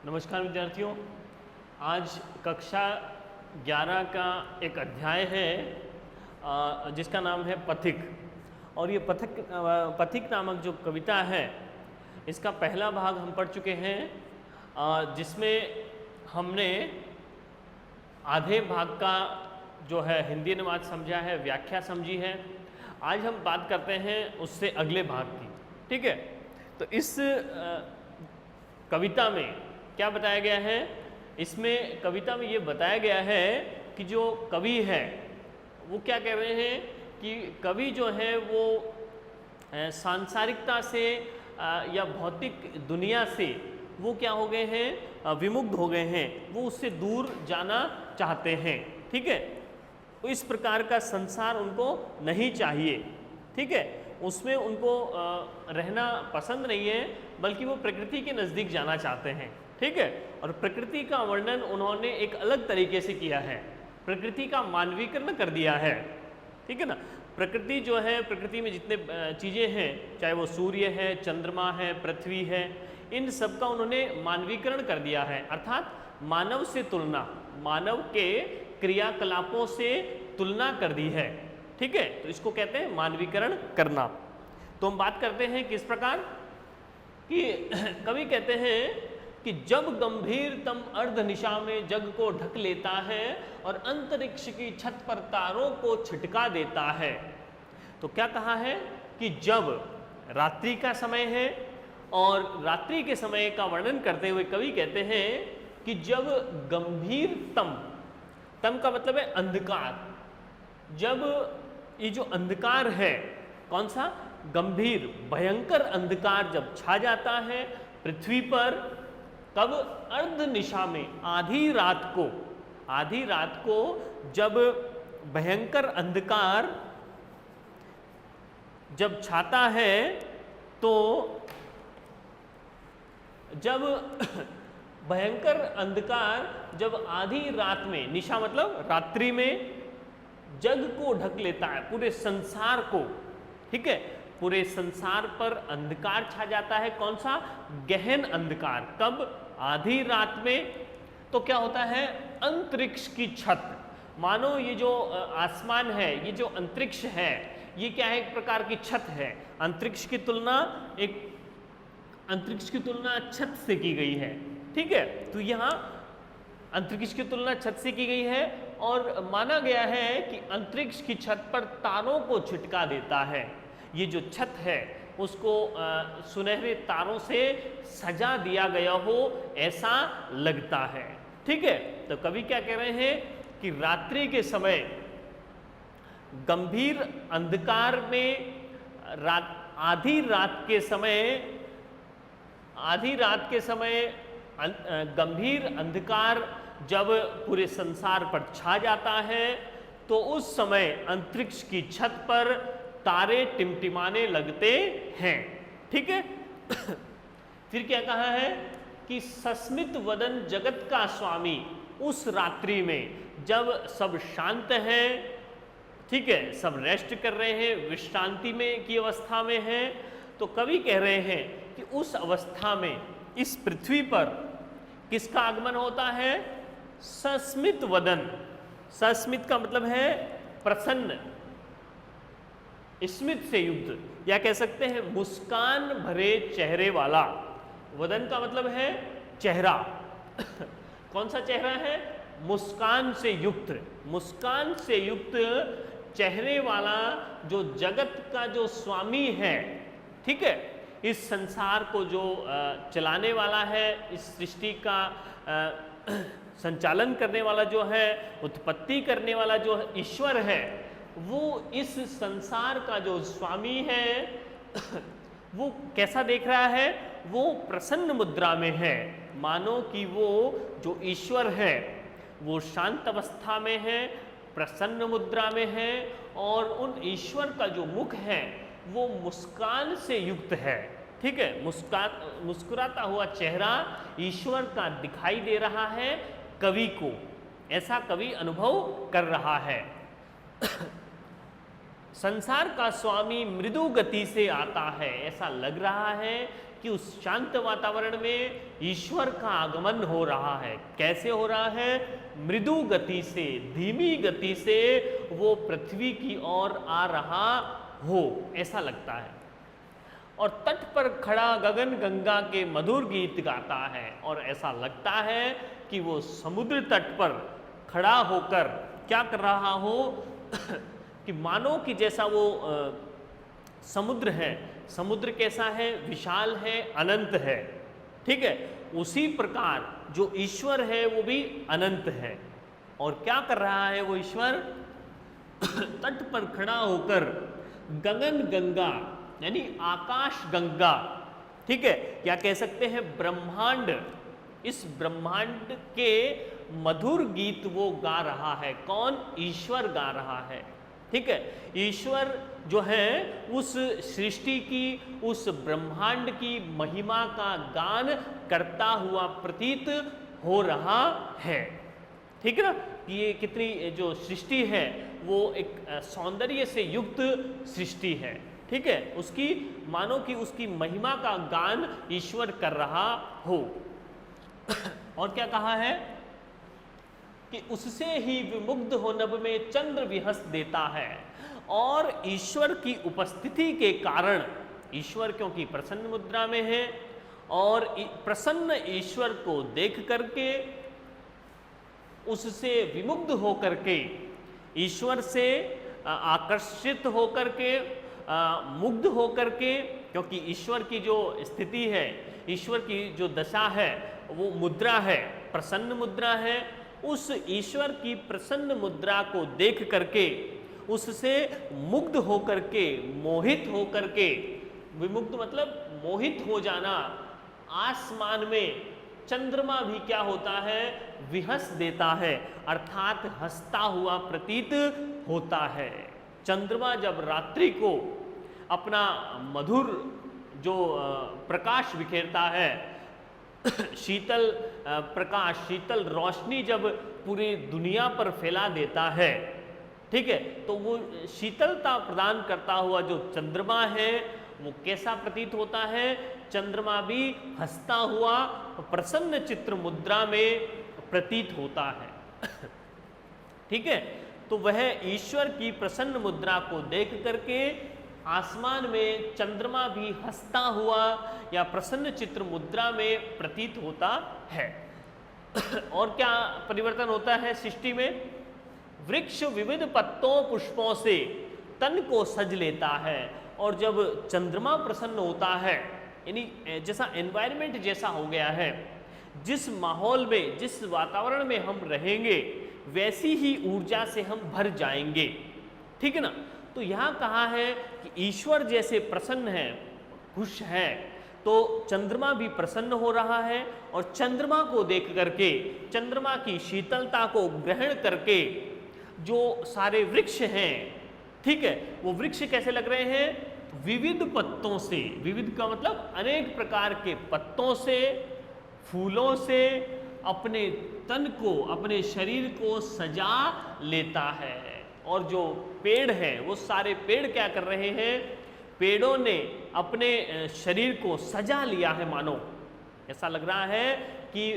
नमस्कार विद्यार्थियों, आज कक्षा 11 का एक अध्याय है जिसका नाम है पथिक। और ये पथिक नामक जो कविता है इसका पहला भाग हम पढ़ चुके हैं, जिसमें हमने आधे भाग का जो है हिंदी अनुवाद समझा है, व्याख्या समझी है। आज हम बात करते हैं उससे अगले भाग की। ठीक है, तो इस कविता में क्या बताया गया है? इसमें कविता में ये बताया गया है कि जो कवि है वो क्या कह रहे हैं कि कवि जो है वो सांसारिकता से या भौतिक दुनिया से वो क्या हो गए हैं, विमुग्ध हो गए हैं, वो उससे दूर जाना चाहते हैं। ठीक है, तो इस प्रकार का संसार उनको नहीं चाहिए। ठीक है, उसमें उनको रहना पसंद नहीं है, बल्कि वो प्रकृति के नज़दीक जाना चाहते हैं। ठीक है, और प्रकृति का वर्णन उन्होंने एक अलग तरीके से किया है, प्रकृति का मानवीकरण कर दिया है। ठीक है ना, प्रकृति जो है, प्रकृति में जितने चीज़ें हैं, चाहे वो सूर्य है, चंद्रमा है, पृथ्वी है, इन सब का उन्होंने मानवीकरण कर दिया है। अर्थात मानव से तुलना, मानव के क्रियाकलापों से तुलना कर दी है। ठीक है, तो इसको कहते हैं मानवीकरण करना। तो हम बात करते हैं किस प्रकार कि कवि कहते हैं कि जब गंभीरतम अर्ध निशा में जग को ढक लेता है और अंतरिक्ष की छत पर तारों को छिटका देता है। तो क्या कहा है कि जब रात्रि का समय है, और रात्रि के समय का वर्णन करते हुए कवि कहते हैं कि जब गंभीरतम, तम का मतलब है अंधकार, जब ये जो अंधकार है, कौन सा? गंभीर भयंकर अंधकार जब छा जाता है पृथ्वी पर, तब अर्ध निशा में, आधी रात को जब भयंकर अंधकार जब छाता है, तो जब भयंकर अंधकार जब आधी रात में, निशा मतलब रात्रि में, जग को ढक लेता है, पूरे संसार को। ठीक है, पूरे संसार पर अंधकार छा जाता है। कौन सा? गहन अंधकार। कब? आधी रात में। तो क्या होता है? अंतरिक्ष की छत, मानो ये जो आसमान है, ये जो अंतरिक्ष है, ये क्या है? एक प्रकार की छत है। अंतरिक्ष की तुलना छत से की गई है। ठीक है, तो यहाँ अंतरिक्ष की तुलना छत से की गई है, और माना गया है कि अंतरिक्ष की छत पर तारों को छिटका देता है। ये जो छत है उसको सुनहरे तारों से सजा दिया गया हो, ऐसा लगता है। ठीक है, तो कवि क्या कह रहे हैं कि रात्रि के समय, गंभीर अंधकार में, आधी रात के समय गंभीर अंधकार जब पूरे संसार पर छा जाता है, तो उस समय अंतरिक्ष की छत पर तारे टिमटिमाने लगते हैं। ठीक है, फिर क्या कहा है कि सस्मित वदन जगत का स्वामी, उस रात्रि में जब सब शांत हैं, ठीक है, सब रेस्ट कर रहे हैं, विश्रांति में की अवस्था में हैं, तो कवि कह रहे हैं कि उस अवस्था में इस पृथ्वी पर किसका आगमन होता है? सस्मित वदन। सस्मित का मतलब है प्रसन्न, स्मित से युक्त, या कह सकते हैं मुस्कान भरे चेहरे वाला। वदन का मतलब है चेहरा। कौन सा चेहरा है? मुस्कान से युक्त। मुस्कान से युक्त चेहरे वाला जो जगत का जो स्वामी है, ठीक है, इस संसार को जो चलाने वाला है, इस सृष्टि का संचालन करने वाला जो है, उत्पत्ति करने वाला जो ईश्वर है, वो इस संसार का जो स्वामी है वो कैसा देख रहा है? वो प्रसन्न मुद्रा में है। मानो कि वो जो ईश्वर है वो शांत अवस्था में है, प्रसन्न मुद्रा में है, और उन ईश्वर का जो मुख है वो मुस्कान से युक्त है। ठीक है, मुस्कुराता हुआ चेहरा ईश्वर का दिखाई दे रहा है कवि को, ऐसा कवि अनुभव कर रहा है। संसार का स्वामी मृदु गति से आता है। ऐसा लग रहा है कि उस शांत वातावरण में ईश्वर का आगमन हो रहा है। कैसे हो रहा है? मृदु गति से, धीमी गति से वो पृथ्वी की ओर आ रहा हो, ऐसा लगता है। और तट पर खड़ा गगन गंगा के मधुर गीत गाता है, और ऐसा लगता है कि वो समुद्र तट पर खड़ा होकर क्या कर रहा हो कि मानो कि जैसा वो समुद्र है, समुद्र कैसा है? विशाल है, अनंत है, ठीक है। उसी प्रकार जो ईश्वर है वो भी अनंत है। और क्या कर रहा है वो ईश्वर? तट पर खड़ा होकर गगन गंगा यानी आकाश गंगा, ठीक है, क्या कह सकते हैं, ब्रह्मांड, इस ब्रह्मांड के मधुर गीत वो गा रहा है। कौन? ईश्वर गा रहा है, ठीक है। ईश्वर जो है उस सृष्टि की, उस ब्रह्मांड की महिमा का गान करता हुआ प्रतीत हो रहा है, ठीक है ना। ये कितनी जो सृष्टि है वो एक सौंदर्य से युक्त सृष्टि है, ठीक है। उसकी मानो कि उसकी महिमा का गान ईश्वर कर रहा हो। और क्या कहा है कि उससे ही विमुग्ध हो नभ में चंद्र विहस देता है। और ईश्वर की उपस्थिति के कारण, ईश्वर क्योंकि प्रसन्न मुद्रा में है, और प्रसन्न ईश्वर को देख करके, उससे विमुग्ध होकर के, ईश्वर से आकर्षित होकर के, मुग्ध होकर के, क्योंकि ईश्वर की जो स्थिति है, ईश्वर की जो दशा है वो मुद्रा है, प्रसन्न मुद्रा है। उस ईश्वर की प्रसन्न मुद्रा को देख करके, उससे मुग्ध होकर के, मोहित होकर के, विमुग्ध मतलब मोहित हो जाना। आसमान में चंद्रमा भी क्या होता है? विहस देता है, अर्थात हंसता हुआ प्रतीत होता है। चंद्रमा जब रात्रि को अपना मधुर जो प्रकाश बिखेरता है, शीतल प्रकाश, शीतल रोशनी जब पूरी दुनिया पर फैला देता है, ठीक है, तो वो शीतलता प्रदान करता हुआ जो चंद्रमा है वो कैसा प्रतीत होता है? चंद्रमा भी हंसता हुआ प्रसन्न चित्र मुद्रा में प्रतीत होता है, ठीक है। तो वह ईश्वर की प्रसन्न मुद्रा को देख करके आसमान में चंद्रमा भी हंसता हुआ या प्रसन्न चित्र मुद्रा में प्रतीत होता है। और क्या परिवर्तन होता है सृष्टि में? वृक्ष विविध पत्तों पुष्पों से तन को सज लेता है। और जब चंद्रमा प्रसन्न होता है, यानी जैसा एनवायरनमेंट जैसा हो गया है, जिस माहौल में, जिस वातावरण में हम रहेंगे, वैसी ही ऊर्जा से हम भर जाएंगे, ठीक है ना। तो यहाँ कहा है कि ईश्वर जैसे प्रसन्न है, खुश है, तो चंद्रमा भी प्रसन्न हो रहा है। और चंद्रमा को देख करके, चंद्रमा की शीतलता को ग्रहण करके जो सारे वृक्ष हैं, ठीक है, वो वृक्ष कैसे लग रहे हैं? विविध पत्तों से, विविध का मतलब अनेक प्रकार के पत्तों से, फूलों से अपने तन को, अपने शरीर को सजा लेता है। और जो पेड़ हैं वो सारे पेड़ क्या कर रहे हैं? पेड़ों ने अपने शरीर को सजा लिया है, मानो ऐसा लग रहा है कि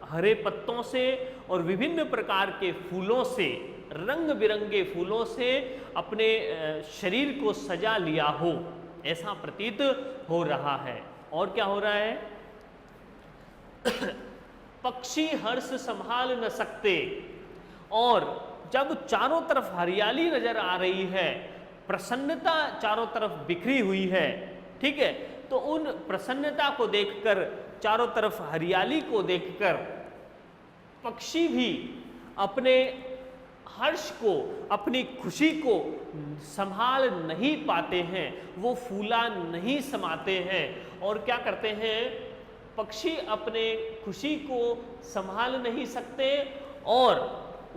हरे पत्तों से और विभिन्न प्रकार के फूलों से, रंग बिरंगे फूलों से अपने शरीर को सजा लिया हो, ऐसा प्रतीत हो रहा है। और क्या हो रहा है? पक्षी हर्ष संभाल न सकते। और जब चारों तरफ हरियाली नजर आ रही है, प्रसन्नता चारों तरफ बिखरी हुई है, ठीक है, तो उन प्रसन्नता को देखकर, चारों तरफ हरियाली को देखकर पक्षी भी अपने हर्ष को, अपनी खुशी को संभाल नहीं पाते हैं, वो फूला नहीं समाते हैं। और क्या करते हैं? पक्षी अपने खुशी को संभाल नहीं सकते और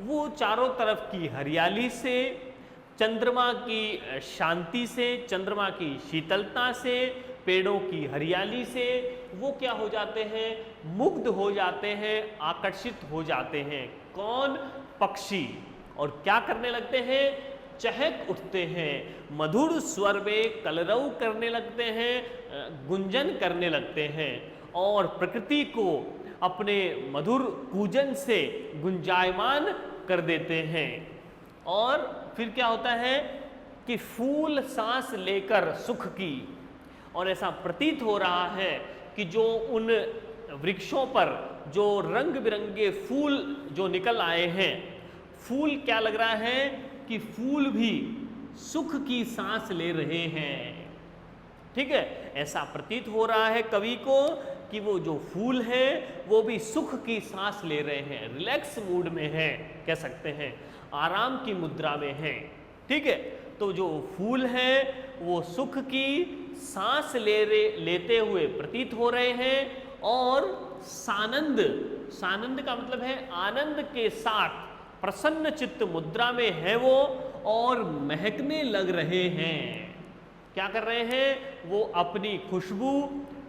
वो चारों तरफ की हरियाली से, चंद्रमा की शांति से, चंद्रमा की शीतलता से, पेड़ों की हरियाली से वो क्या हो जाते हैं? मुग्ध हो जाते हैं, आकर्षित हो जाते हैं। कौन? पक्षी। और क्या करने लगते हैं? चहक उठते हैं, मधुर स्वर में कलरव करने लगते हैं, गुंजन करने लगते हैं और प्रकृति को अपने मधुर कूजन से गुंजायमान कर देते हैं। और फिर क्या होता है कि फूल सांस लेकर सुख की, और ऐसा प्रतीत हो रहा है कि जो उन वृक्षों पर जो रंग बिरंगे फूल जो निकल आए हैं, फूल क्या लग रहा है कि फूल भी सुख की सांस ले रहे हैं। ठीक है, ऐसा प्रतीत हो रहा है कवि को कि वो जो फूल है वो भी सुख की सांस ले रहे हैं, रिलैक्स मूड में हैं, कह सकते हैं आराम की मुद्रा में हैं। ठीक है, तो जो फूल हैं वो सुख की सांस लेते हुए प्रतीत हो रहे हैं और सानंद, सानंद का मतलब है आनंद के साथ प्रसन्न चित्त मुद्रा में है वो और महकने लग रहे हैं। क्या कर रहे हैं? वो अपनी खुशबू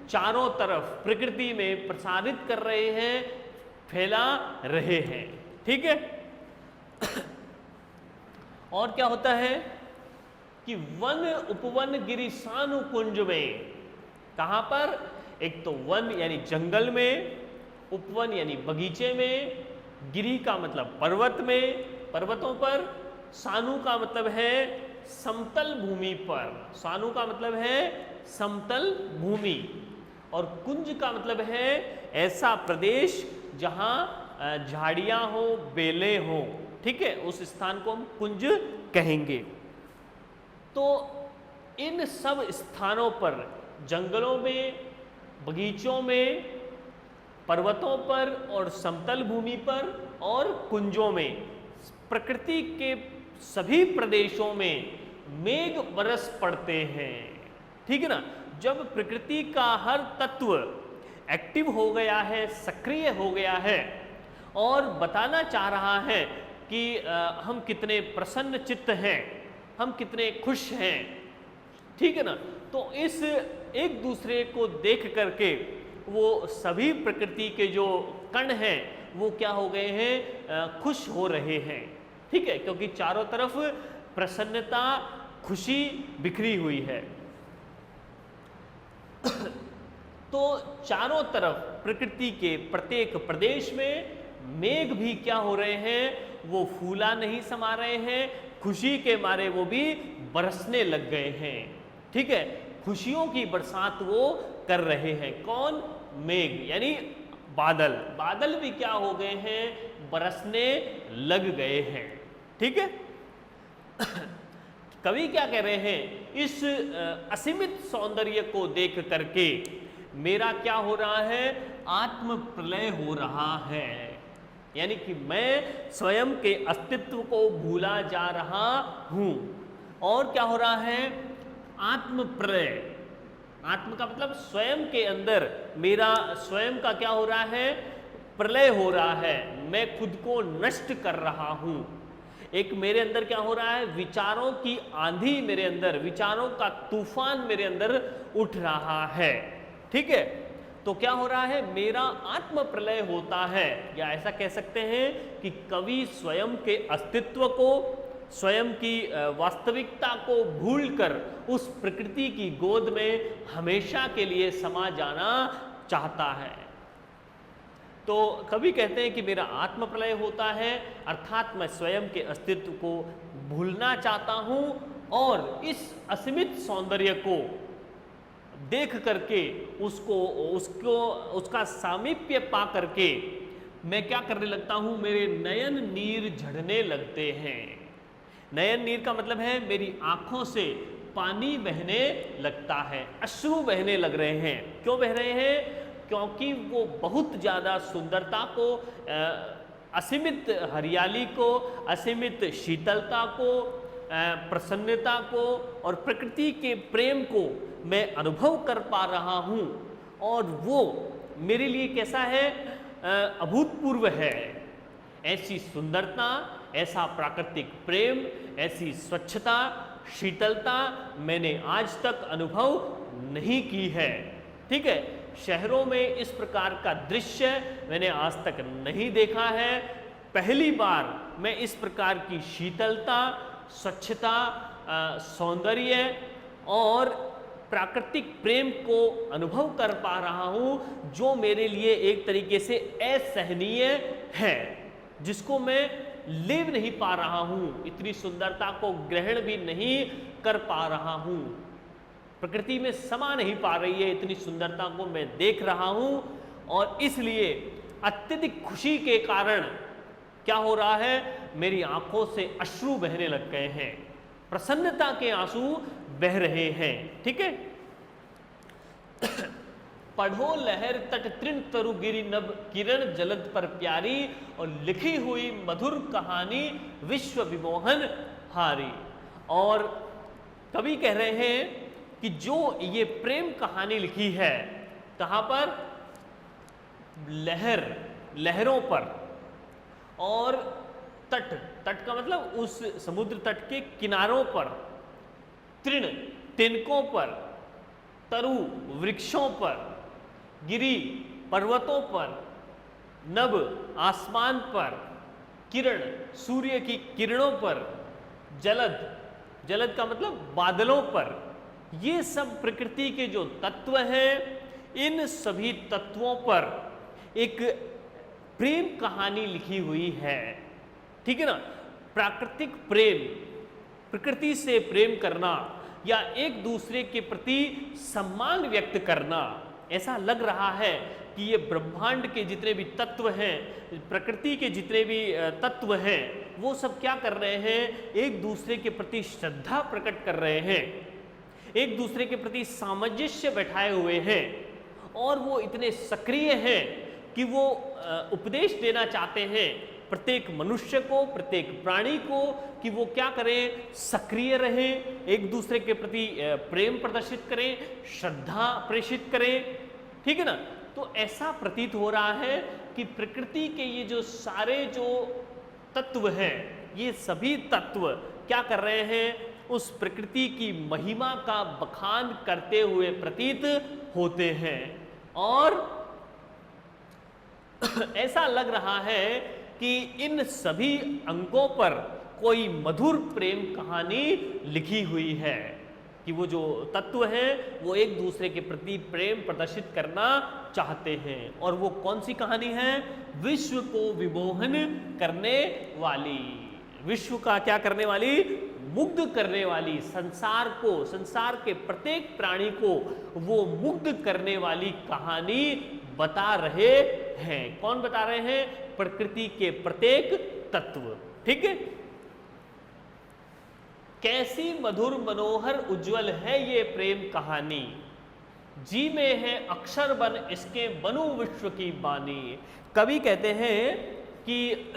चारों तरफ प्रकृति में प्रसारित कर रहे हैं, फैला रहे हैं। ठीक है। और क्या होता है कि वन उपवन गिरि सानु कुंज में, कहां पर? एक तो वन यानी जंगल में, उपवन यानी बगीचे में, गिरि का मतलब पर्वत में, पर्वतों पर, सानु का मतलब है समतल भूमि पर, सानु का मतलब है समतल भूमि, और कुंज का मतलब है ऐसा प्रदेश जहां झाड़ियां हो, बेलें हो। ठीक है, उस स्थान को हम कुंज कहेंगे। तो इन सब स्थानों पर, जंगलों में, बगीचों में, पर्वतों पर और समतल भूमि पर और कुंजों में, प्रकृति के सभी प्रदेशों में मेघ बरस पड़ते हैं। ठीक है ना। जब प्रकृति का हर तत्व एक्टिव हो गया है, सक्रिय हो गया है और बताना चाह रहा है कि हम कितने प्रसन्न चित्त हैं, हम कितने खुश हैं। ठीक है ना। तो इस एक दूसरे को देख करके वो सभी प्रकृति के जो कण हैं वो क्या हो गए हैं? खुश हो रहे हैं। ठीक है, क्योंकि चारों तरफ प्रसन्नता, खुशी बिखरी हुई है। तो चारों तरफ प्रकृति के प्रत्येक प्रदेश में मेघ भी क्या हो रहे हैं? वो फूला नहीं समा रहे हैं, खुशी के मारे वो भी बरसने लग गए हैं। ठीक है, खुशियों की बरसात वो कर रहे हैं। कौन? मेघ यानी बादल। बादल भी क्या हो गए हैं? बरसने लग गए हैं। ठीक है। कवि क्या कह रहे हैं? इस असीमित सौंदर्य को देख करके मेरा क्या हो रहा है? आत्म प्रलय हो रहा है। यानी कि मैं स्वयं के अस्तित्व को भूला जा रहा हूं। और क्या हो रहा है? आत्म प्रलय। आत्म का मतलब स्वयं के अंदर मेरा स्वयं का क्या हो रहा है? प्रलय हो रहा है। मैं खुद को नष्ट कर रहा हूं। एक मेरे अंदर क्या हो रहा है? विचारों की आंधी मेरे अंदर, विचारों का तूफान मेरे अंदर उठ रहा है। ठीक है। तो क्या हो रहा है? मेरा आत्म प्रलय होता है, या ऐसा कह सकते हैं कि कवि स्वयं के अस्तित्व को, स्वयं की वास्तविकता को भूलकर उस प्रकृति की गोद में हमेशा के लिए समा जाना चाहता है। तो कवि कहते हैं कि मेरा आत्म प्रलय होता है, अर्थात मैं स्वयं के अस्तित्व को भूलना चाहता हूं और इस असीमित सौंदर्य को देख करके उसका सामीप्य पा करके मैं क्या करने लगता हूं? मेरे नयन नीर झड़ने लगते हैं। नयन नीर का मतलब है मेरी आंखों से पानी बहने लगता है, अश्रु बहने लग रहे हैं। क्यों बह रहे हैं? क्योंकि वो बहुत ज़्यादा सुंदरता को, असीमित हरियाली को, असीमित शीतलता को, प्रसन्नता को और प्रकृति के प्रेम को मैं अनुभव कर पा रहा हूँ। और वो मेरे लिए कैसा है? अभूतपूर्व है। ऐसी सुंदरता, ऐसा प्राकृतिक प्रेम, ऐसी स्वच्छता, शीतलता मैंने आज तक अनुभव नहीं की है। ठीक है। शहरों में इस प्रकार का दृश्य मैंने आज तक नहीं देखा है। पहली बार मैं इस प्रकार की शीतलता, स्वच्छता, सौंदर्य और प्राकृतिक प्रेम को अनुभव कर पा रहा हूं, जो मेरे लिए एक तरीके से असहनीय है, जिसको मैं ले नहीं पा रहा हूं, इतनी सुंदरता को ग्रहण भी नहीं कर पा रहा हूं, प्रकृति में समा नहीं पा रही है, इतनी सुंदरता को मैं देख रहा हूं। और इसलिए अत्यधिक खुशी के कारण क्या हो रहा है, मेरी आंखों से अश्रु बहने लग गए हैं, प्रसन्नता के आंसू बह रहे हैं। ठीक है, पढ़ो लहर तट तृण तरु गिरी नभ किरण जलद पर प्यारी, और लिखी हुई मधुर कहानी विश्व विमोहन हारी। और कवि कह रहे हैं कि जो ये प्रेम कहानी लिखी है, कहां पर, लहर, लहरों पर, और तट, तट का मतलब उस समुद्र तट के किनारों पर, तृण, तिनकों पर, तरु, वृक्षों पर, गिरी, पर्वतों पर, नभ, आसमान पर, किरण, सूर्य की किरणों पर, जलद, जलद का मतलब बादलों पर, ये सब प्रकृति के जो तत्व हैं, इन सभी तत्वों पर एक प्रेम कहानी लिखी हुई है। ठीक है ना, प्राकृतिक प्रेम, प्रकृति से प्रेम करना या एक दूसरे के प्रति सम्मान व्यक्त करना। ऐसा लग रहा है कि ये ब्रह्मांड के जितने भी तत्व हैं, प्रकृति के जितने भी तत्व हैं, वो सब क्या कर रहे हैं, एक दूसरे के प्रति श्रद्धा प्रकट कर रहे हैं, एक दूसरे के प्रति सामंजस्य बैठाए हुए हैं, और वो इतने सक्रिय हैं कि वो उपदेश देना चाहते हैं प्रत्येक मनुष्य को, प्रत्येक प्राणी को, कि वो क्या करें, सक्रिय रहें, एक दूसरे के प्रति प्रेम प्रदर्शित करें, श्रद्धा प्रेषित करें। ठीक है ना, तो ऐसा प्रतीत हो रहा है कि प्रकृति के ये जो सारे जो तत्व हैं, ये सभी तत्व क्या कर रहे हैं, उस प्रकृति की महिमा का बखान करते हुए प्रतीत होते हैं। और ऐसा लग रहा है कि इन सभी अंगों पर कोई मधुर प्रेम कहानी लिखी हुई है, कि वो जो तत्व हैं वो एक दूसरे के प्रति प्रेम प्रदर्शित करना चाहते हैं। और वो कौन सी कहानी है, विश्व को विमोहन करने वाली, विश्व का क्या करने वाली, मुग्ध करने वाली, संसार को, संसार के प्रत्येक प्राणी को वो मुग्ध करने वाली कहानी बता रहे हैं। कौन बता रहे हैं, प्रकृति के प्रत्येक तत्व। ठीक है, कैसी मधुर मनोहर उज्जवल है ये प्रेम कहानी, जी में है अक्षर बन इसके बनू विश्व की बानी। कवि कहते हैं कि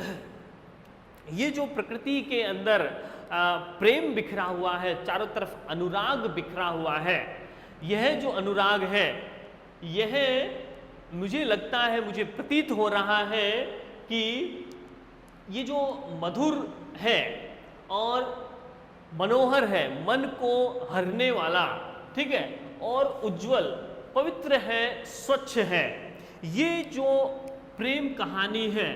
ये जो प्रकृति के अंदर प्रेम बिखरा हुआ है, चारों तरफ अनुराग बिखरा हुआ है, यह जो अनुराग है, यह मुझे लगता है, मुझे प्रतीत हो रहा है कि ये जो मधुर है और मनोहर है, मन को हरने वाला, ठीक है, और उज्जवल, पवित्र है, स्वच्छ है, ये जो प्रेम कहानी है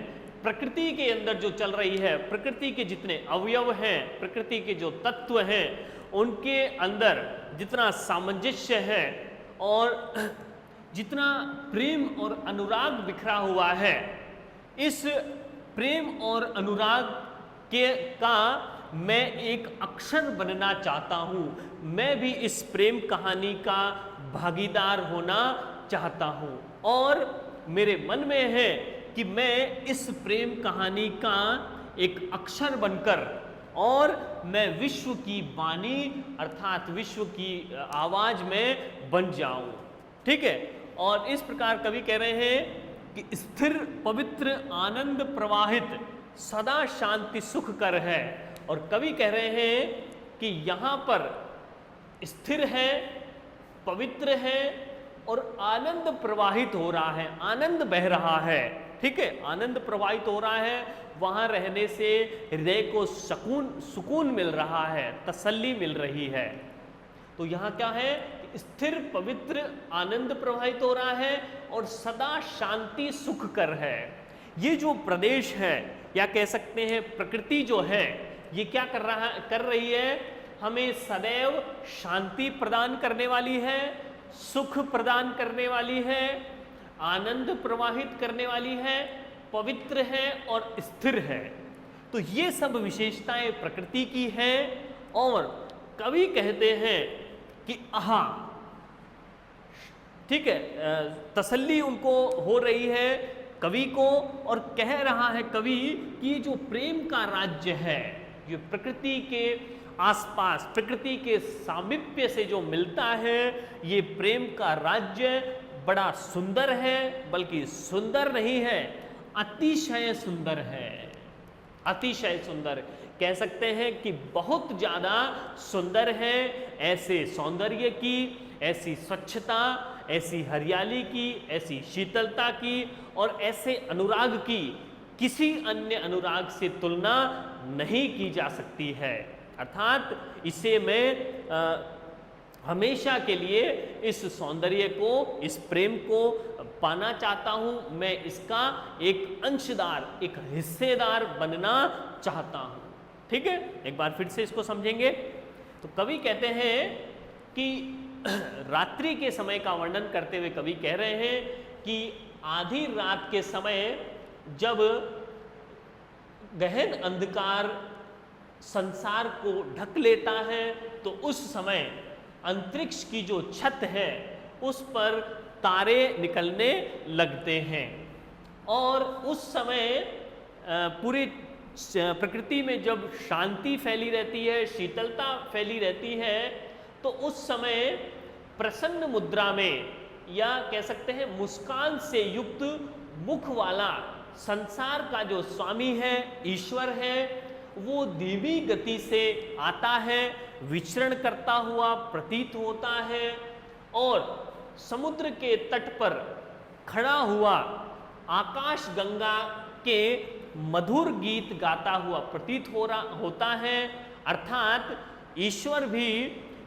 प्रकृति के अंदर जो चल रही है, प्रकृति के जितने अवयव हैं, प्रकृति के जो तत्व हैं, उनके अंदर जितना सामंजस्य है और जितना प्रेम और अनुराग बिखरा हुआ है, इस प्रेम और अनुराग का मैं एक अक्षर बनना चाहता हूँ, मैं भी इस प्रेम कहानी का भागीदार होना चाहता हूँ। और मेरे मन में है कि मैं इस प्रेम कहानी का एक अक्षर बनकर और मैं विश्व की वाणी अर्थात विश्व की आवाज में बन जाऊं। ठीक है, और इस प्रकार कवि कह रहे हैं कि स्थिर पवित्र आनंद प्रवाहित सदा शांति सुख कर है। और कवि कह रहे हैं कि यहाँ पर स्थिर है, पवित्र है और आनंद प्रवाहित हो रहा है, आनंद बह रहा है। ठीक है, आनंद प्रवाहित हो रहा है, वहां रहने से हृदय को सुकून मिल रहा है, तसल्ली मिल रही है। तो यहाँ क्या है, स्थिर पवित्र आनंद प्रवाहित हो रहा है और सदा शांति सुख कर है। ये जो प्रदेश है या कह सकते हैं प्रकृति जो है, ये क्या कर रही है, हमें सदैव शांति प्रदान करने वाली है, सुख प्रदान करने वाली है, आनंद प्रवाहित करने वाली है, पवित्र है और स्थिर है। तो ये सब विशेषताएं प्रकृति की हैं और कवि कहते हैं कि आहा, ठीक है, तसल्ली उनको हो रही है कवि को, और कह रहा है कवि कि जो प्रेम का राज्य है, जो प्रकृति के आसपास, प्रकृति के सामीप्य से जो मिलता है, ये प्रेम का राज्य बड़ा सुंदर है, बल्कि सुंदर नहीं है, अतिशय सुंदर है। अतिशय सुंदर कह सकते हैं कि बहुत ज़्यादा सुंदर है। ऐसे सौंदर्य की, ऐसी स्वच्छता, ऐसी हरियाली की, ऐसी शीतलता की और ऐसे अनुराग की किसी अन्य अनुराग से तुलना नहीं की जा सकती है। अर्थात इसे मैं हमेशा के लिए इस सौंदर्य को, इस प्रेम को पाना चाहता हूं, मैं इसका एक अंशदार, एक हिस्सेदार बनना चाहता हूं। ठीक है, एक बार फिर से इसको समझेंगे। तो कवि कहते हैं कि रात्रि के समय का वर्णन करते हुए कवि कह रहे हैं कि आधी रात के समय जब गहन अंधकार संसार को ढक लेता है, तो उस समय अंतरिक्ष की जो छत है उस पर तारे निकलने लगते हैं, और उस समय पूरी प्रकृति में जब शांति फैली रहती है, शीतलता फैली रहती है, तो उस समय प्रसन्न मुद्रा में, या कह सकते हैं मुस्कान से युक्त मुख वाला संसार का जो स्वामी है, ईश्वर है, वो धीमी गति से आता है, विचरण करता हुआ प्रतीत होता है, और समुद्र के तट पर खड़ा हुआ आकाश गंगा के मधुर गीत गाता हुआ प्रतीत होता है। अर्थात ईश्वर भी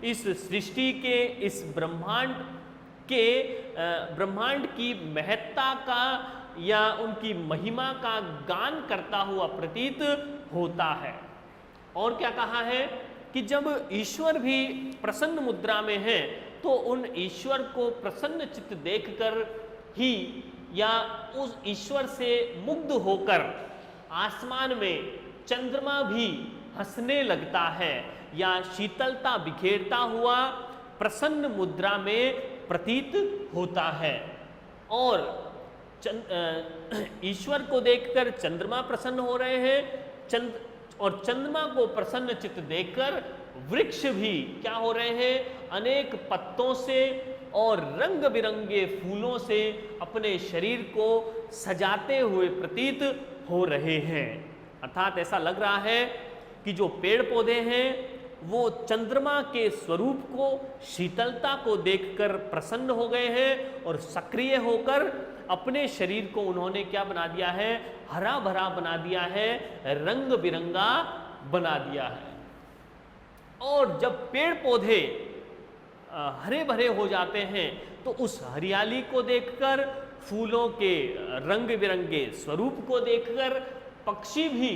इस सृष्टि के, इस ब्रह्मांड की महत्ता का या उनकी महिमा का गान करता हुआ प्रतीत होता है। और क्या कहा है कि जब ईश्वर भी प्रसन्न मुद्रा में है, तो उन ईश्वर को प्रसन्न चित्त देखकर ही, या उस ईश्वर से मुग्ध होकर आसमान में चंद्रमा भी हंसने लगता है, या शीतलता बिखेरता हुआ प्रसन्न मुद्रा में प्रतीत होता है। और ईश्वर को देखकर चंद्रमा प्रसन्न हो रहे हैं, और चंद्रमा को प्रसन्न चित्त देखकर वृक्ष भी क्या हो रहे हैं, अनेक पत्तों से और रंग बिरंगे फूलों से अपने शरीर को सजाते हुए प्रतीत हो रहे हैं। अर्थात ऐसा लग रहा है कि जो पेड़ पौधे हैं वो चंद्रमा के स्वरूप को, शीतलता को देखकर प्रसन्न हो गए हैं, और सक्रिय होकर अपने शरीर को उन्होंने क्या बना दिया है, हरा भरा बना दिया है, रंग बिरंगा बना दिया है। और जब पेड़ पौधे हरे भरे हो जाते हैं, तो उस हरियाली को देखकर, फूलों के रंग बिरंगे स्वरूप को देखकर पक्षी भी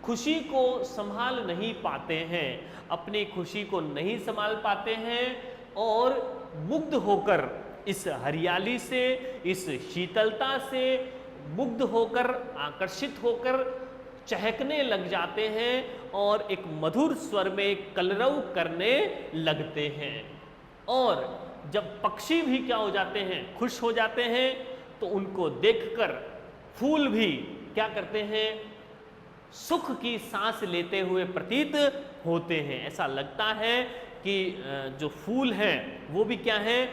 खुशी को संभाल नहीं पाते हैं, अपनी खुशी को नहीं संभाल पाते हैं, और मुग्ध होकर इस हरियाली से, इस शीतलता से मुग्ध होकर, आकर्षित होकर चहकने लग जाते हैं, और एक मधुर स्वर में कलरव करने लगते हैं। और जब पक्षी भी क्या हो जाते हैं, खुश हो जाते हैं, तो उनको देखकर फूल भी क्या करते हैं, सुख की सांस लेते हुए प्रतीत होते हैं। ऐसा लगता है कि जो फूल हैं वो भी क्या है,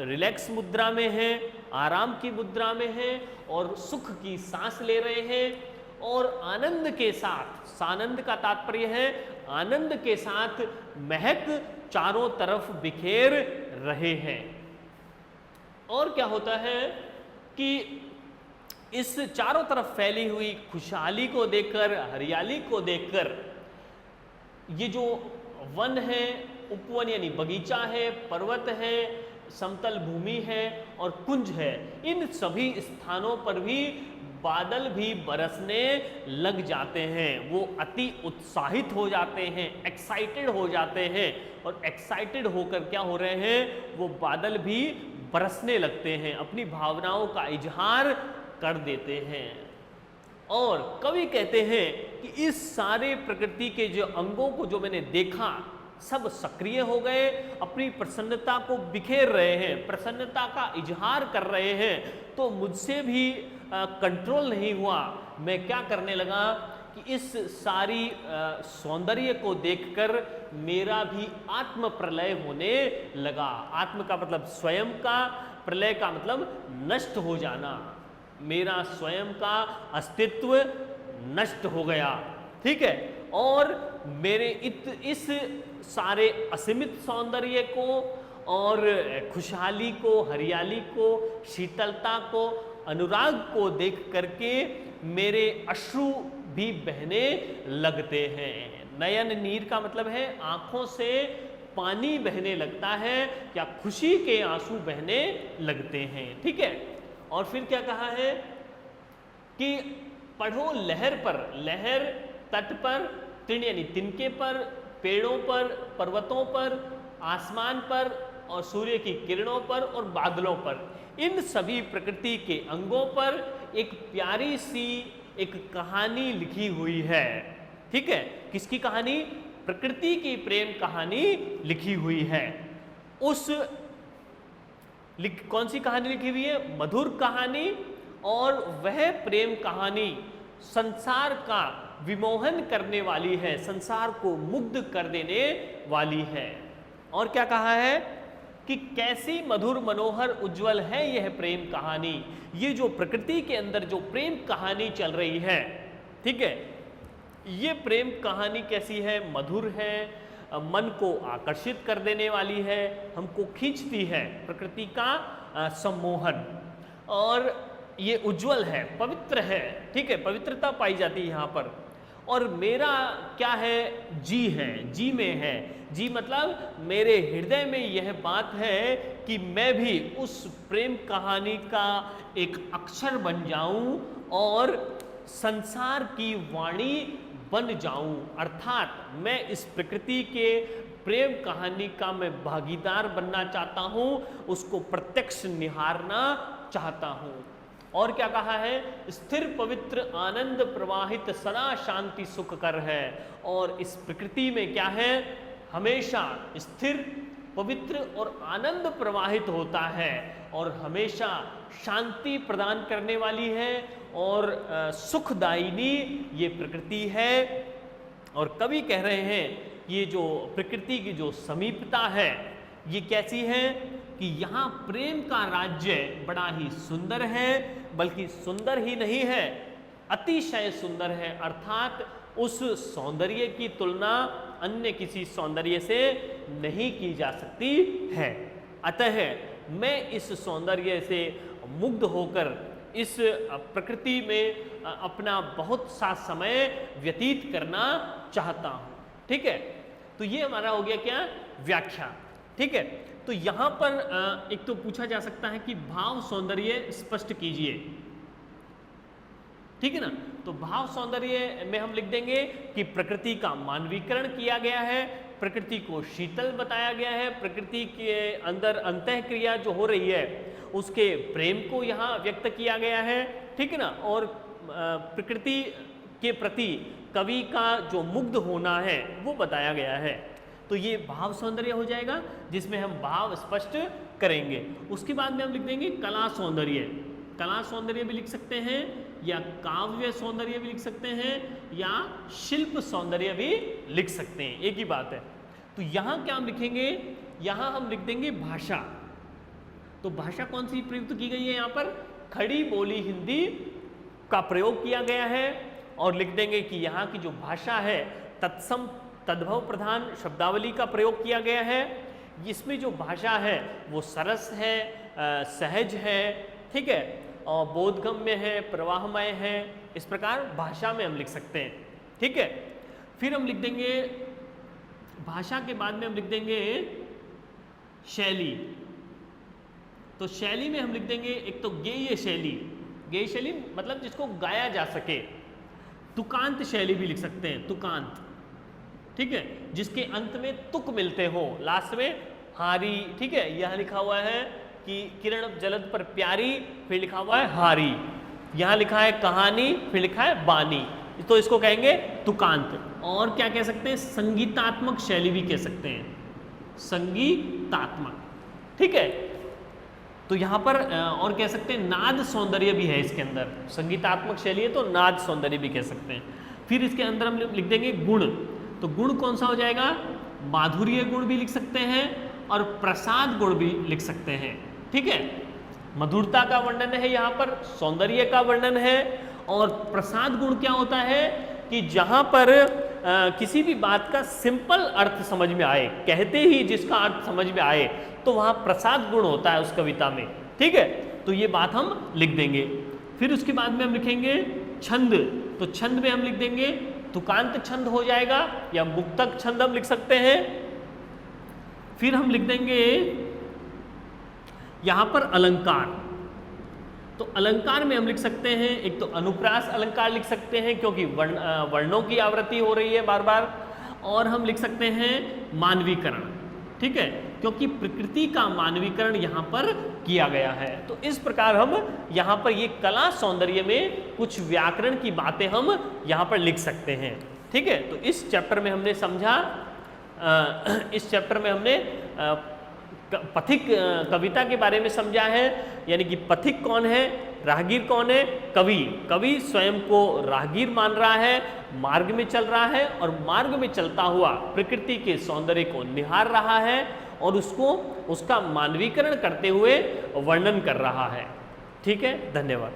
रिलैक्स मुद्रा में है, आराम की मुद्रा में है, और सुख की सांस ले रहे हैं, और आनंद के साथ, सानंद का तात्पर्य है आनंद के साथ महक चारों तरफ बिखेर रहे हैं। और क्या होता है कि इस चारों तरफ फैली हुई खुशहाली को देखकर, हरियाली को देखकर, ये जो वन है, उपवन यानी बगीचा है, पर्वत है, समतल भूमि है और कुंज है, इन सभी स्थानों पर भी बादल भी बरसने लग जाते हैं, वो अति उत्साहित हो जाते हैं, एक्साइटेड हो जाते हैं, और एक्साइटेड होकर क्या हो रहे हैं, वो बादल भी बरसने लगते हैं, अपनी भावनाओं का इजहार कर देते हैं। और कवि कहते हैं कि इस सारे प्रकृति के जो अंगों को जो मैंने देखा, सब सक्रिय हो गए, अपनी प्रसन्नता को बिखेर रहे हैं, प्रसन्नता का इजहार कर रहे हैं, तो मुझसे भी कंट्रोल नहीं हुआ। मैं क्या करने लगा कि इस सारी सौंदर्य को देखकर मेरा भी आत्म प्रलय होने लगा। आत्म का मतलब स्वयं का, प्रलय का मतलब नष्ट हो जाना। मेरा स्वयं का अस्तित्व नष्ट हो गया, ठीक है। और मेरे इस सारे असीमित सौंदर्य को और खुशहाली को, हरियाली को, शीतलता को, अनुराग को देख करके मेरे अश्रु भी बहने लगते हैं। नयन नीर का मतलब है आंखों से पानी बहने लगता है, क्या खुशी के आंसू बहने लगते हैं, ठीक है। और फिर क्या कहा है कि पढ़ो लहर पर, लहर तट पर, तृण यानी तिनके पर, पेड़ों पर, पर्वतों पर, आसमान पर, और सूर्य की किरणों पर और बादलों पर, इन सभी प्रकृति के अंगों पर एक प्यारी सी एक कहानी लिखी हुई है, ठीक है। किसकी कहानी? प्रकृति की प्रेम कहानी लिखी हुई है। उस कौन सी कहानी लिखी हुई है? मधुर कहानी। और वह प्रेम कहानी संसार का विमोहन करने वाली है, संसार को मुग्ध कर देने वाली है। और क्या कहा है कि कैसी मधुर मनोहर उज्जवल है यह प्रेम कहानी। ये जो प्रकृति के अंदर जो प्रेम कहानी चल रही है, ठीक है, ये प्रेम कहानी कैसी है? मधुर है, मन को आकर्षित कर देने वाली है, हमको खींचती है, प्रकृति का सम्मोहन। और ये उज्जवल है, पवित्र है, ठीक है, पवित्रता पाई जाती है यहाँ पर। और मेरा क्या है? जी है, जी में है। जी मतलब मेरे हृदय में यह बात है कि मैं भी उस प्रेम कहानी का एक अक्षर बन जाऊं और संसार की वाणी बन जाऊं। अर्थात मैं इस प्रकृति के प्रेम कहानी का मैं भागीदार बनना चाहता हूं, उसको प्रत्यक्ष निहारना चाहता हूं। और क्या कहा है? स्थिर पवित्र आनंद प्रवाहित सदा शांति सुख कर है। और इस प्रकृति में क्या है? हमेशा स्थिर, पवित्र और आनंद प्रवाहित होता है, और हमेशा शांति प्रदान करने वाली है, और सुखदायिनी ये प्रकृति है। और कवि कह रहे हैं ये जो प्रकृति की जो समीपता है ये कैसी है कि यहाँ प्रेम का राज्य बड़ा ही सुंदर है, बल्कि सुंदर ही नहीं है, अतिशय सुंदर है। अर्थात उस सौंदर्य की तुलना अन्य किसी सौंदर्य से नहीं की जा सकती है। अतः मैं इस सौंदर्य से मुग्ध होकर इस प्रकृति में अपना बहुत सा समय व्यतीत करना चाहता हूँ, ठीक है। तो ये हमारा हो गया क्या? व्याख्या, ठीक है। तो यहाँ पर एक तो पूछा जा सकता है कि भाव सौंदर्य स्पष्ट कीजिए, ठीक है ना। तो भाव सौंदर्य में हम लिख देंगे कि प्रकृति का मानवीकरण किया गया है, प्रकृति को शीतल बताया गया है, प्रकृति के अंदर अंतःक्रिया जो हो रही है उसके प्रेम को यहाँ व्यक्त किया गया है, ठीक है ना। और प्रकृति के प्रति कवि का जो मुग्ध होना है वो बताया गया है। तो ये भाव सौंदर्य हो जाएगा जिसमें हम भाव स्पष्ट करेंगे। उसके बाद में हम लिख देंगे कला सौंदर्य। कला सौंदर्य भी लिख सकते हैं, या काव्य सौंदर्य भी लिख सकते हैं, या शिल्प सौंदर्य भी लिख सकते हैं, एक ही बात है। तो यहाँ क्या हम लिखेंगे? यहाँ हम लिख देंगे भाषा। तो भाषा कौन सी प्रयुक्त की गई है? यहाँ पर खड़ी बोली हिंदी का प्रयोग किया गया है। और लिख देंगे कि यहाँ की जो भाषा है तत्सम तद्भव प्रधान शब्दावली का प्रयोग किया गया है। इसमें जो भाषा है वो सरस है, सहज है, ठीक है, और बोधगम्य है, प्रवाहमय है। इस प्रकार भाषा में हम लिख सकते हैं, ठीक है। फिर हम लिख देंगे भाषा के बाद में हम लिख देंगे शैली। तो शैली में हम लिख देंगे एक तो गेय शैली, गेय शैली मतलब जिसको गाया जा सके। तुकांत शैली भी लिख सकते हैं, तुकांत, ठीक है, जिसके अंत में तुक मिलते हो, लास्ट में हारी, ठीक है। यहाँ लिखा हुआ है कि किरण जलद पर प्यारी, फिर लिखा हुआ है हारी, यहाँ लिखा है कहानी, फिर लिखा है बानी, तो इसको कहेंगे तुकांत। और क्या कह सकते हैं, संगीतात्मक शैली भी कह सकते हैं, संगीतात्मक, ठीक है। तो यहाँ पर और कह सकते हैं नाद सौंदर्य भी है इसके अंदर, संगीतात्मक शैली है तो नाद सौंदर्य भी कह सकते हैं। फिर इसके अंदर हम लिख देंगे गुण, तो गुण कौन सा हो जाएगा, माधुर्य गुण भी लिख सकते हैं और प्रसाद गुण भी लिख सकते हैं, ठीक है। मधुरता का वर्णन है यहाँ पर, सौंदर्य का वर्णन है। और प्रसाद गुण क्या होता है कि जहाँ पर किसी भी बात का सिंपल अर्थ समझ में आए, कहते ही जिसका अर्थ समझ में आए, तो वहाँ प्रसाद गुण होता है उस कविता में, ठीक है। तो ये बात हम लिख देंगे। फिर उसके बाद में हम लिखेंगे छंद, तो छंद में हम लिख देंगे तुकांत छंद हो जाएगा या मुक्तक छंद हम लिख सकते हैं। फिर हम लिख देंगे यहाँ पर अलंकार, तो अलंकार में हम लिख सकते हैं एक तो अनुप्रास अलंकार लिख सकते हैं क्योंकि वर्णों की आवृत्ति हो रही है बार बार, और हम लिख सकते हैं मानवीकरण, ठीक है, क्योंकि प्रकृति का मानवीकरण यहाँ पर किया गया है। तो इस प्रकार हम यहाँ पर ये कला सौंदर्य में कुछ व्याकरण की बातें हम यहाँ पर लिख सकते हैं, ठीक है। तो इस चैप्टर में हमने समझा, इस चैप्टर में हमने पथिक कविता के बारे में समझा है, यानी कि पथिक कौन है, राहगीर कौन है, कवि। कवि स्वयं को राहगीर मान रहा है, मार्ग में चल रहा है और मार्ग में चलता हुआ प्रकृति के सौंदर्य को निहार रहा है और उसको उसका मानवीकरण करते हुए वर्णन कर रहा है, ठीक है। धन्यवाद।